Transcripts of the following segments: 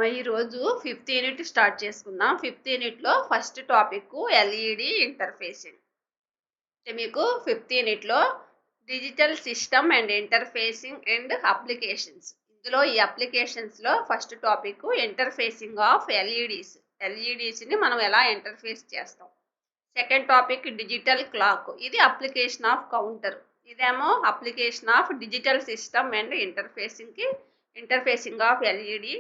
ఈరోజు 5th unit start చేసుకుందాం. 5th యూనిట్లో ఫస్ట్ టాపిక్ ఎల్ఈడి ఇంటర్ఫేసింగ్. అంటే మీకు 5th యూనిట్లో digital system and interfacing and applications. ఇందులో ఈ అప్లికేషన్స్లో first topic interfacing of LEDs. ఎల్ఈడిస్ని మనం ఎలా ఇంటర్ఫేస్ చేస్తాం. Second topic digital clock. ఇది అప్లికేషన్ ఆఫ్ కౌంటర్. ఇదేమో application of digital system and interfacing of LED.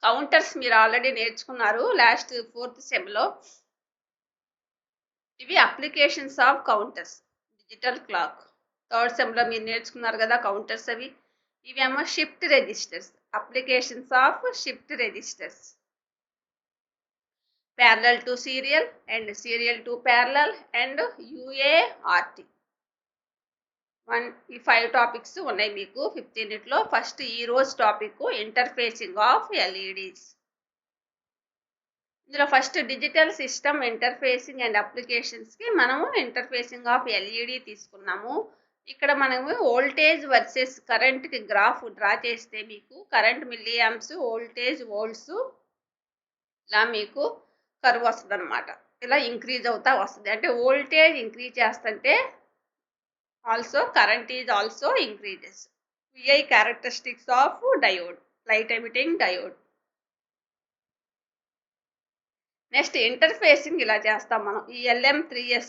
Counters మీరు ఆల్రెడీ నేర్చుకున్నారు లాస్ట్ 4th సెమ్లో. ఇవి applications of counters. Digital clock 3rd సెమ్లో మీరు నేర్చుకున్నారు కదా కౌంటర్స్ అవి. ఇవేమో shift registers. Applications of shift registers. Parallel to serial and serial to parallel and UART. ఈ 5 టాపిక్స్ ఉన్నాయి మీకు 5th యూనిట్లో. ఫస్ట్ ఈ రోజు టాపిక్ ఇంటర్ఫేసింగ్ ఆఫ్ ఎల్ఈడిస్. ఇందులో first digital system interfacing and అప్లికేషన్స్కి మనము ఇంటర్ఫేసింగ్ ఆఫ్ ఎల్ఈడి తీసుకున్నాము. ఇక్కడ మనము వోల్టేజ్ వర్సెస్ కరెంట్కి గ్రాఫ్ డ్రా చేస్తే మీకు current milli amps, voltage volts ఇలా మీకు కర్వ్ వస్తుంది అనమాట. ఇలా ఇంక్రీజ్ అవుతా వస్తుంది. అంటే వోల్టేజ్ ఇంక్రీజ్ చేస్తుంటే also current is also increases. V I characteristics of diode, light emitting diode. Next interfacing ఇలా చేస్తాం మనం. ఈ LM3S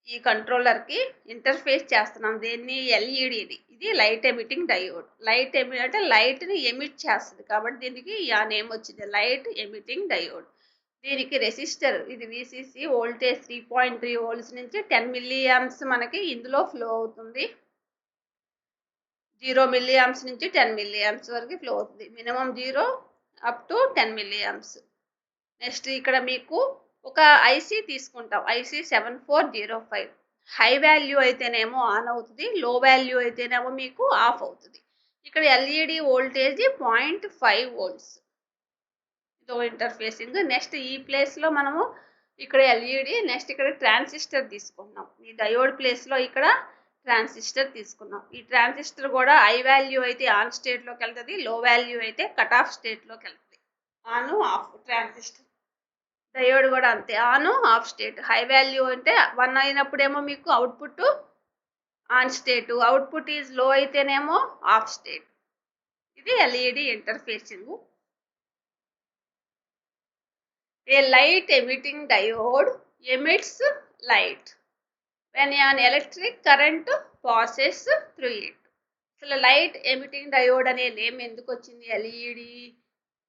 ఈ కంట్రోలర్కి ఇంటర్ఫేస్ చేస్తున్నాం. దేన్ని? ఎల్ఈడిని. ఇది లైట్ ఎమిటింగ్ డయోడ్. లైట్ అంటే లైట్ని ఎమిట్ చేస్తుంది కాబట్టి దీనికి ఆ నేమ్ వచ్చింది, లైట్ ఎమిటింగ్ డయోడ్. దీనికి రెసిస్టర్, ఇది VCC, వోల్టేజ్ 3.3 వోల్ట్స్ నుంచి 10 మిల్లీ యాంప్స్ మనకి ఇందులో ఫ్లో అవుతుంది. 0 మిల్లీ యాంప్స్ నుంచి 10 మిల్లీ యాంప్స్ వరకు ఫ్లో అవుతుంది. Minimum 0 up to 10 milli amps. Next ఇక్కడ మీకు ఒక ఐసీ తీసుకుంటాం, IC 7405. హై వాల్యూ అయితేనేమో ఆన్ అవుతుంది, లో వాల్యూ అయితేనేమో మీకు ఆఫ్ అవుతుంది. ఇక్కడ ఎల్ఈడి వోల్టేజ్ 0.5 వోల్ట్స్. ఇదో ఇంటర్ఫేసింగ్. నెక్స్ట్ ఈ ప్లేస్లో మనము ఇక్కడ ఎల్ఈడి, నెక్స్ట్ ఇక్కడ ట్రాన్సిస్టర్ తీసుకున్నాం. ఈ డయోడ్ ప్లేస్లో ఇక్కడ ట్రాన్సిస్టర్ తీసుకున్నాం. ఈ ట్రాన్సిస్టర్ కూడా హై వాల్యూ అయితే ఆన్ స్టేట్లోకి వెళ్తుంది, లో వాల్యూ అయితే కట్ ఆఫ్ స్టేట్లోకి వెళ్తుంది. On off transistor. డయోడ్ కూడా అంతే, on off state. High value అంటే 1 అయినప్పుడేమో మీకు output on state, output is low అయితేనేమో ఆఫ్ స్టేట్. ఇది LED interfacing. A light emitting diode emits light when an electric current passes through it. అసలు light emitting diode అనే name ఎందుకు వచ్చింది? LED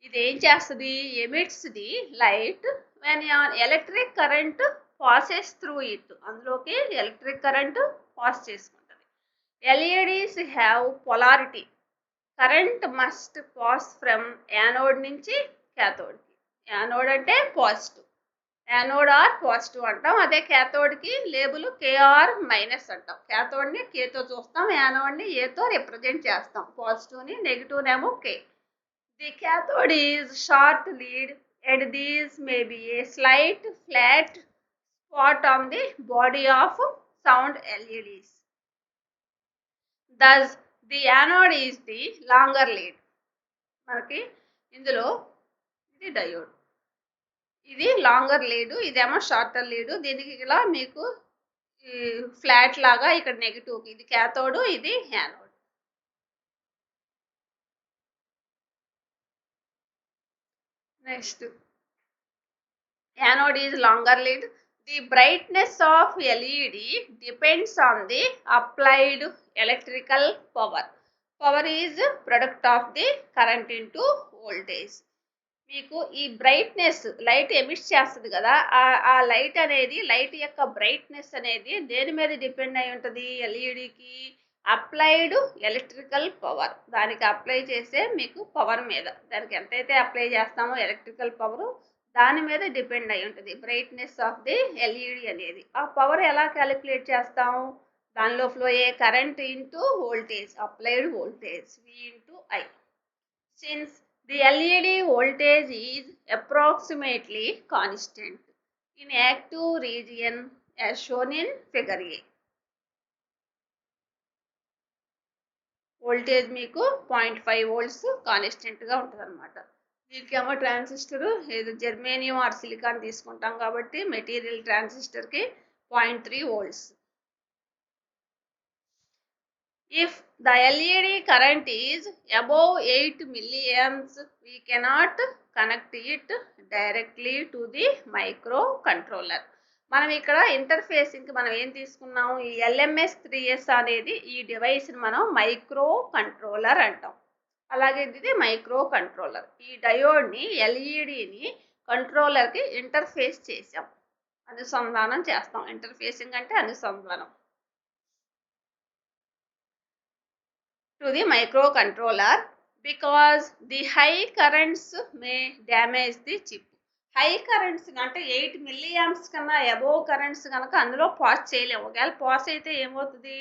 ఇది ఏం చేస్తుంది? Emits the light when electric current passes through it. అందులోకి electric current pass చేసుకుంటుంది. LEDs have polarity. Current must pass from anode నుంచి క్యాథోడ్కి. యానోడ్ అంటే పాజిటివ్, యానోడ్ ఆర్ పాజిటివ్ అంటాం. అదే క్యాథోడ్కి లేబుల్ KR మైనస్ అంటాం. క్యాథోడ్ని Kతో చూస్తాం, యానోడ్ని Aతో రిప్రజెంట్ చేస్తాం. పాజిటివ్ని, నెగిటివ్నేమో K. The cathode is short lead and these may be a slight flat spot on the body of sound LEDs. Thus the anode is the longer lead. మనకి ఇందులో ఇది diode, ఇది లాంగర్ లీడు, ఇదేమో shorter lead. దీనికి ఇలా మీకు flat లాగా ఇక్కడ నెగిటివ్, ఇది క్యాథోడ్, ఇది anode. Next anode is longer lead. The brightness of LED depends on the applied electrical power. Power is product of the current into voltage. మీకు ఈ బ్రైట్నెస్, లైట్ ఎమిట్ చేస్తుంది కదా, ఆ లైట్ అనేది, లైట్ యొక్క brightness అనేది దేని మీద డిపెండ్ అయి ఉంటుంది? ఎల్ఈడికి అప్లైడ్ ఎలక్ట్రికల్ పవర్. దానికి అప్లై చేసే మీకు పవర్ మీద, దానికి ఎంతైతే అప్లై చేస్తామో ఎలక్ట్రికల్ పవర్, దాని మీద డిపెండ్ అయి ఉంటుంది బ్రైట్నెస్ ఆఫ్ ది ఎల్ఈడి అనేది. ఆ పవర్ ఎలా క్యాలిక్యులేట్ చేస్తాం? దానిలో ఫ్లో అయ్యే current into voltage, applied voltage V into I. Since the LED voltage is approximately constant in active region as shown in figure A. Voltage మీకు 0.5 volts కాన్స్టెంట్గా ఉంటుంది అనమాట. దీనికేమో ట్రాన్సిస్టర్ ఏదో జెర్మేనియం ఆర్ సిలికాన్ తీసుకుంటాం కాబట్టి material ట్రాన్సిస్టర్కి 0.3 volts. If the LED current is above 8 milliamps, we cannot connect it directly to the microcontroller. మనం ఇక్కడ ఇంటర్ఫేసింగ్కి మనం ఏం తీసుకున్నాము, ఈ LMS3S అనేది ఈ డివైస్ని మనం మైక్రో కంట్రోలర్ అంటాం. అలాగే ఇది మైక్రో కంట్రోలర్. ఈ డయోడ్ని ఎల్ఈడిని కంట్రోలర్కి ఇంటర్ఫేస్ చేసాం, అనుసంధానం చేస్తాం. ఇంటర్ఫేసింగ్ అంటే అనుసంధానం. To the microcontroller because the high currents May damage the chip. High currents అంటే 8 milliamps కన్నా అబోవ్ కరెంట్స్ కనుక అందులో పాస్ చేయలేము. ఒకవేళ పాస్ అయితే ఏమవుతుంది,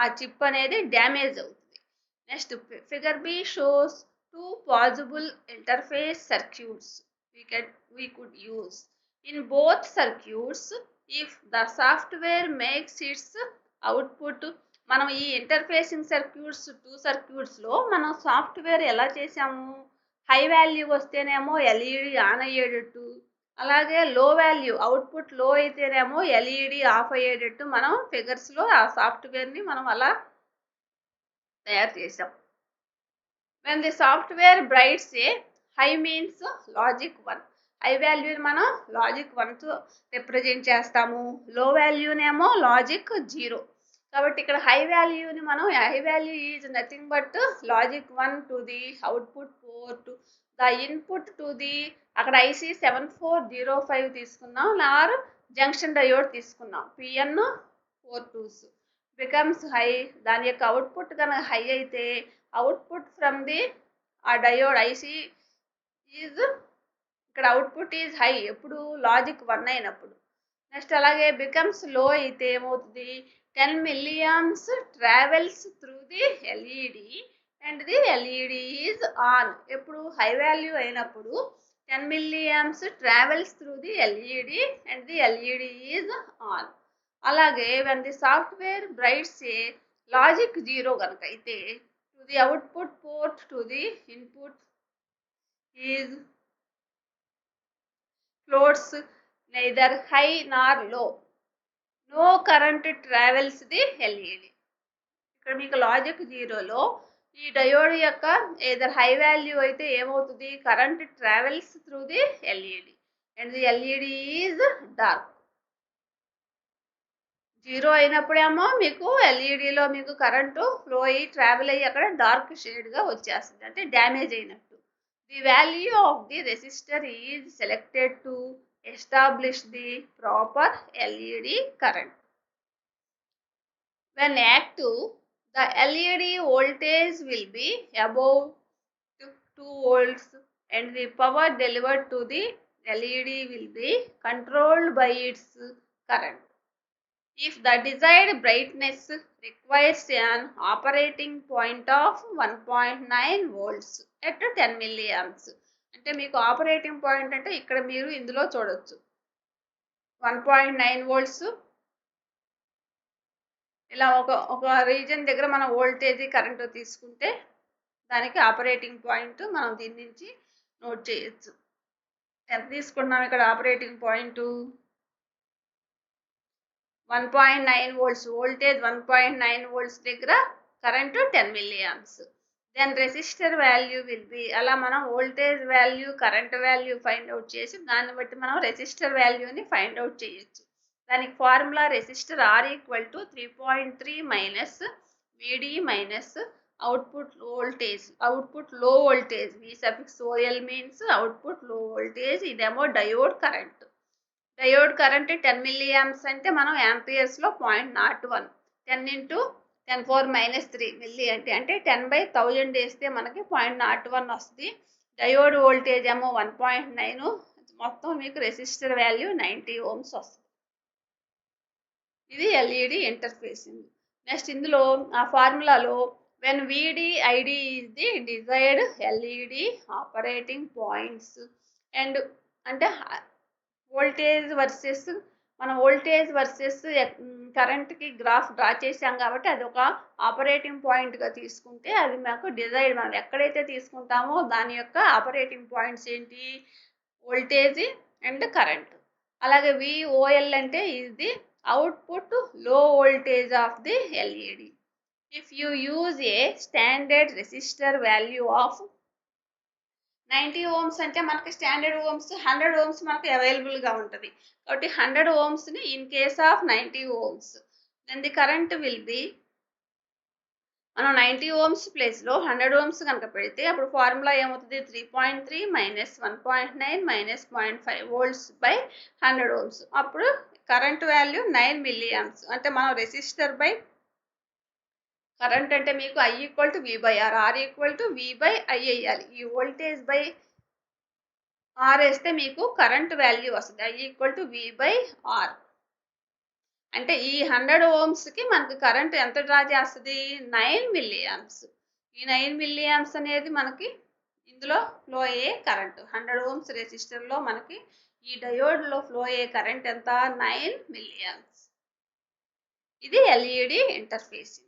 ఆ చిప్ అనేది డ్యామేజ్ అవుతుంది. Next figure B shows 2 possible interface circuits we could use. In both circuits, if the software makes its output, మనం ఈ ఇంటర్ఫేసింగ్ సర్క్యూట్స్ 2 సర్క్యూట్స్లో మనం సాఫ్ట్వేర్ ఎలా చేసాము, హై వాల్యూ వస్తేనేమో ఎల్ఈడి ఆన్ అయ్యేటట్టు, అలాగే లో వాల్యూ అవుట్పుట్ లో అయితేనేమో ఎల్ఈడి ఆఫ్ అయ్యేటట్టు మనం ఫిగర్స్లో ఆ సాఫ్ట్వేర్ని మనం అలా తయారు చేసాం. when the software brights a high means logic 1. High వాల్యూని మనం లాజిక్ 1తో రిప్రజెంట్ చేస్తాము, లో వాల్యూనేమో లాజిక్ 0. కాబట్టి ఇక్కడ హై వాల్యూని మనం high value is nothing but logic 1 to the output port, the input to the అక్కడ ఐసి 7405 తీసుకున్నాం, ఆర్ జంక్షన్ డయోడ్ తీసుకున్నాం, పిఎన్ 42s బికమ్స్ హై. దాని యొక్క అవుట్పుట్ కనుక హై అయితే అవుట్పుట్ ఫ్రమ్ ది ఆ డయోడ్ ఐసి ఈజ్, ఇక్కడ అవుట్పుట్ ఈజ్ హై ఎప్పుడు లాజిక్ 1 అయినప్పుడు. నెక్స్ట్ అలాగే బికమ్స్ లో అయితే ఏమవుతుంది, 10 milliamps travels through the LED and the LED is on. ఎప్పుడు హై వాల్యూ అయినప్పుడు 10 milliamps travels through the LED and the LED is on. అలాగే when the software brights a logic 0 కనుక అయితే to the output port to the input is floats neither high nor low. No current travels the LED. ఇక్కడ మీకు logic 0లో ఈ diode యొక్క either high value అయితే ఏమవుతుంది, current travels through the LED and the LED is dark. 0 అయినప్పుడేమో మీకు ఎల్ఈడిలో మీకు current flow అయ్యి travel అయ్యి అక్కడ డార్క్ షేడ్గా వచ్చేస్తుంది, అంటే డ్యామేజ్ అయినట్టు. The value of the resistor is selected to establish the proper LED current. When active, the LED voltage will be above 2 volts and the power delivered to the LED will be controlled by its current. If the desired brightness requires an operating point of 1.9 volts at 10 milliamps. అంటే మీకు operating point అంటే ఇక్కడ మీరు ఇందులో చూడొచ్చు 1.9 volts. ఇలా ఒక reason దగ్గర మనం వోల్టేజ్ కరెంట్ తీసుకుంటే దానికి ఆపరేటింగ్ పాయింట్ మనం దీని నుంచి నోట్ చేయొచ్చు. ఎంత తీసుకున్నాం ఇక్కడ operating point 1.9 volts, voltage 1.9 volts దగ్గర current 10 milliamps. Then resistor value will be, అలా మనం voltage value current value find out చేసి దాన్ని బట్టి మనం రెసిస్టర్ వాల్యూని ఫైండ్ అవుట్ చేయొచ్చు. దానికి formula resistor are equal to 3.3 minus విడి minus output voltage, output low voltage, వి suffix ఓఎల్ means output low voltage, ఇదేమో diode current. Diode current 10 milliamps అంటే మనం యాంపియర్స్లో 0.01, 10 into 10⁻³ మిల్లీ అంటే 10/1000 వేస్తే మనకి 0.01 వస్తుంది. డయోడ్ వోల్టేజ్ ఏమో 1.9, మొత్తం మీకు రెసిస్టర్ వాల్యూ 90 ohms వస్తుంది. ఇది ఎల్ఈడి ఇంటర్ఫేసింగ్. నెక్స్ట్ ఇందులో ఆ ఫార్ములాలో వెన్ విడి ID is the desired LED operating points and అంటే వోల్టేజ్ వర్సెస్ మనం వోల్టేజ్ వర్సెస్ కరెంట్కి గ్రాఫ్ డ్రా చేసాం కాబట్టి అది ఒక ఆపరేటింగ్ పాయింట్గా తీసుకుంటే అది మాకు డిజైడ్ మనం ఎక్కడైతే తీసుకుంటామో దాని యొక్క ఆపరేటింగ్ పాయింట్స్ ఏంటి, వోల్టేజ్ అండ్ కరెంట్. అలాగే విఓఎల్ అంటే ఇది output low voltage of the LED. If you use a standard resistor value of 90 ohms అంటే మనకి స్టాండర్డ్ ఓమ్స్ 100 ఓమ్స్ మనకి అవైలబుల్గా ఉంటుంది. కాబట్టి 100 ఓమ్స్ని in case of 90 ohms then the current will be, మనం 90 ఓమ్స్ ప్లేస్లో 100 ఓమ్స్ కనుక పెడితే అప్పుడు ఫార్ములా ఏమవుతుంది, 3.3 minus 1.9 minus 0.5 volts by 100 ohms. అప్పుడు కరెంట్ వాల్యూ 9 మిల్లీ ఆంప్స్. అంటే మనం రెసిస్టర్ బై కరెంట్ అంటే మీకు I equal to V by R, R equal to V by I వేయాలి. ఈ వోల్టేజ్ బై ఆర్ వేస్తే మీకు కరెంట్ వాల్యూ వస్తుంది, I equal to V by R. అంటే ఈ 100 ఓమ్స్కి మనకి కరెంట్ ఎంత డ్రా చేస్తుంది, 9 మిల్లీ ఆంప్స్. ఈ 9 మిల్లీ ఆంప్స్ అనేది మనకి ఇందులో ఫ్లో అయ్యే కరెంట్. 100 ఓమ్స్ రెసిస్టర్లో మనకి ఈ డయోడ్లో ఫ్లో అయ్యే కరెంట్ ఎంత, 9 మిల్లీ ఆంప్స్. ఇది ఎల్ఈడి ఇంటర్ఫేసింగ్.